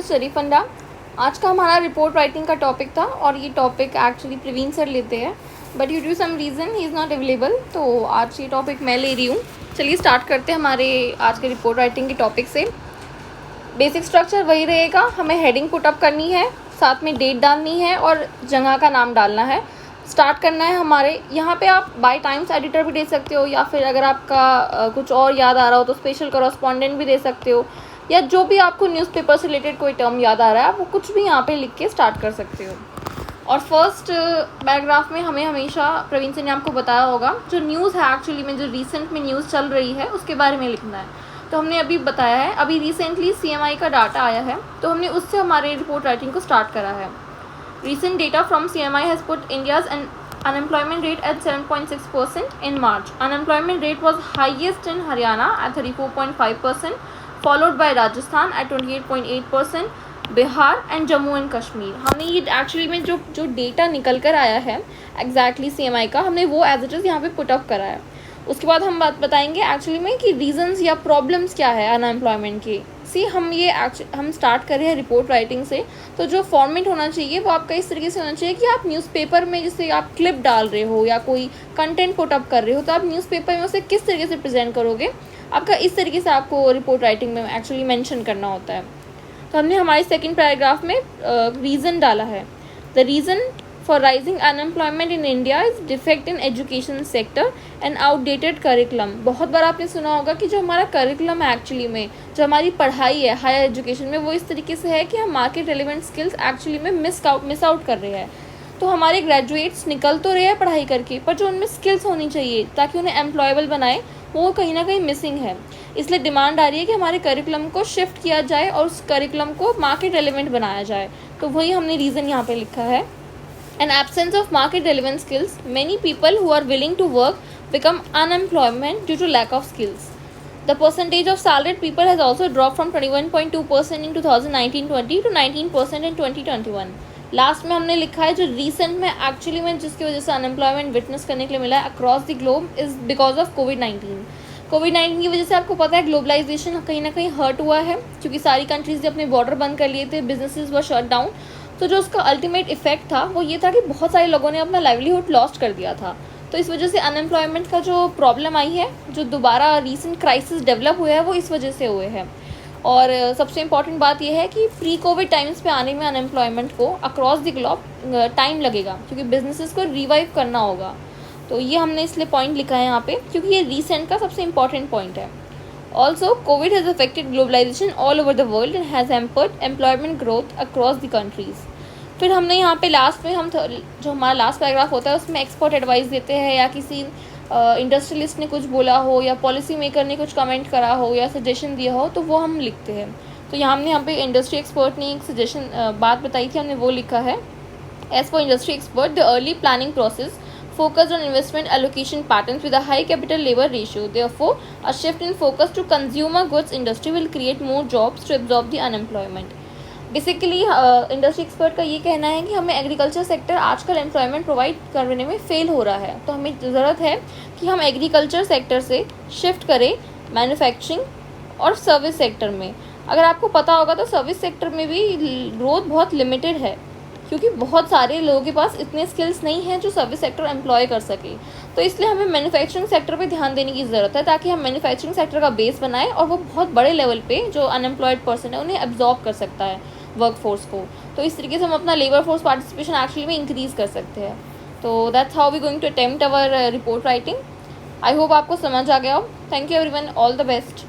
शरीफंडा। आज का हमारा रिपोर्ट राइटिंग का टॉपिक था और ये टॉपिक एक्चुअली प्रवीण सर लेते हैं, but due to some reason he is not available, तो आज ये टॉपिक मैं ले रही हूँ। चलिए स्टार्ट करते हैं हमारे आज के रिपोर्ट राइटिंग के टॉपिक से। बेसिक स्ट्रक्चर वही रहेगा, हमें हेडिंग पुटअप करनी है, साथ में डेट डालनी है और जगह का नाम डालना है। स्टार्ट करना है हमारे यहाँ पे आप बाय टाइम्स एडिटर भी दे सकते हो, या फिर अगर आपका कुछ और याद आ रहा हो तो स्पेशल कॉरेस्पॉन्डेंट भी दे सकते हो, या जो भी आपको न्यूज़पेपर से रिलेटेड कोई टर्म याद आ रहा है आप वो कुछ भी यहाँ पे लिख के स्टार्ट कर सकते हो। और फर्स्ट पैराग्राफ में हमें हमेशा प्रवीण सर ने आपको बताया होगा जो न्यूज़ है एक्चुअली में, जो रिसेंट में न्यूज़ चल रही है उसके बारे में लिखना है। तो हमने अभी बताया है, अभी रिसेंटली CMI का डाटा आया है तो हमने उससे हमारे रिपोर्ट राइटिंग को स्टार्ट करा है। Recent data from CMI has put India's unemployment rate at 7.6% in March. Unemployment rate was highest in Haryana at 34.5%, followed by Rajasthan at 28.8%, Bihar and Jammu and Kashmir. हमने ये एक्चुअली में जो डेटा निकल कर आया है एग्जैक्टली CMI का, हमने वो एज इट इज़ यहाँ पे पुट अप करा है। उसके बाद हम बात बताएंगे एक्चुअली में कि रीजंस या प्रॉब्लम्स क्या है अनएम्प्लॉयमेंट के। हम स्टार्ट कर रहे हैं रिपोर्ट राइटिंग से, तो जो फॉर्मेट होना चाहिए वो आपका इस तरीके से होना चाहिए कि आप न्यूज़पेपर में जैसे आप क्लिप डाल रहे हो या कोई कंटेंट पुट अप कर रहे हो तो आप न्यूज़पेपर में उसे किस तरीके से प्रेजेंट करोगे, आपका इस तरीके से आपको रिपोर्ट राइटिंग में एक्चुअली मेंशन करना होता है। तो हमने हमारे सेकंड पैराग्राफ में रीज़न डाला है। The reason for rising unemployment in India is defect in education sector and outdated curriculum। बहुत बार आपने सुना होगा कि जो हमारा करिकुलम है एक्चुअली में, जो हमारी पढ़ाई है हायर एजुकेशन में, वो इस तरीके से है कि हम मार्केट रेलिवेंट स्किल्स एक्चुअली में मिस आउट कर रहे हैं। तो हमारे ग्रेजुएट्स निकल तो रहे हैं पढ़ाई करके, पर जो उनमें स्किल्स होनी चाहिए ताकि उन्हें एम्प्लॉयबल बनाए वो कहीं ना कहीं मिसिंग है। इसलिए डिमांड आ रही है कि हमारे करिकुलम को शिफ्ट किया जाए और उस करिकुलम को मार्केट रेलिवेंट बनाया जाए। तो वही हमने रीज़न यहाँ पे लिखा है। An absence of market relevant skills, many people who are willing to work become unemployment due to lack of skills. The percentage of salaried people has also dropped from 21.2% in 2019-20 to 19% in 2021. Last में हमने लिखा है जो recent में actually में जिसकी वजह से अनएम्प्लॉयमेंट विटनेस करने के लिए मिला है across the globe is because of कोविड-19 की वजह से आपको पता है ग्लोबलाइजेशन कहीं ना कहीं हर्ट हुआ है, क्योंकि सारी कंट्रीज़ ने अपने बॉर्डर बंद कर लिए थे, बिजनेसेस वर शट डाउन। तो जो उसका अल्टीमेट इफेक्ट था वो ये था कि बहुत सारे लोगों ने अपना लाइवलीहुड लॉस्ट कर दिया था। तो इस वजह से अनएम्प्लॉयमेंट का जो प्रॉब्लम आई है, जो दोबारा रीसेंट क्राइसिस डेवलप हुआ है, वो इस वजह से हुए हैं। और सबसे इम्पॉर्टेंट बात यह है कि प्री कोविड टाइम्स पे आने में अनएम्प्लॉयमेंट को अक्रॉस द ग्लोब टाइम लगेगा, क्योंकि बिजनेसेस को रिवाइव करना होगा। तो ये हमने इसलिए पॉइंट लिखा है यहाँ पे, क्योंकि ये रीसेंट का सबसे इम्पॉर्टेंट पॉइंट है। Also, COVID has affected globalization all over the world and has hampered employment growth across the countries। फिर हमने यहाँ पे लास्ट में जो हमारा लास्ट पैराग्राफ होता है उसमें एक्सपर्ट एडवाइस देते हैं, या किसी इंडस्ट्रियलिस्ट ने कुछ बोला हो या पॉलिसी मेकर ने कुछ कमेंट करा हो या सजेशन दिया हो तो वो हम लिखते हैं। तो यहाँ पे इंडस्ट्री एक्सपर्ट ने एक सजेशन बात बताई थी, हमने वो लिखा है। As for industry expert, the early planning process focused on investment allocation patterns with a high capital labor ratio. Therefore, a shift in focus to consumer goods industry will create more jobs to absorb the unemployment. Basically industry expert का ये कहना है कि हमें agriculture sector आजकल employment provide करने में fail हो रहा है, तो हमें ज़रूरत है कि हम एग्रीकल्चर सेक्टर से शिफ्ट करें मैन्युफैक्चरिंग और सर्विस सेक्टर में। अगर आपको पता होगा तो सर्विस सेक्टर में भी ग्रोथ बहुत लिमिटेड है, क्योंकि बहुत सारे लोगों के पास इतने स्किल्स नहीं हैं जो सर्विस सेक्टर एम्प्लॉय कर सके। तो इसलिए हमें मैन्युफैक्चरिंग सेक्टर पे ध्यान देने की ज़रूरत है, ताकि हम मैन्युफैक्चरिंग सेक्टर का बेस बनाएं और वो बहुत बड़े लेवल पे जो अनएम्प्लॉयड पर्सन है उन्हें एब्जॉर्ब कर सकता है वर्क फोर्स को। तो इस तरीके से हम अपना लेबर फोर्स पार्टिसिपेशन एक्चुअली में इंक्रीज़ कर सकते हैं। तो that's how we going to attempt our report writing. I hope आपको समझ आ गया हो। Thank you everyone, all the best.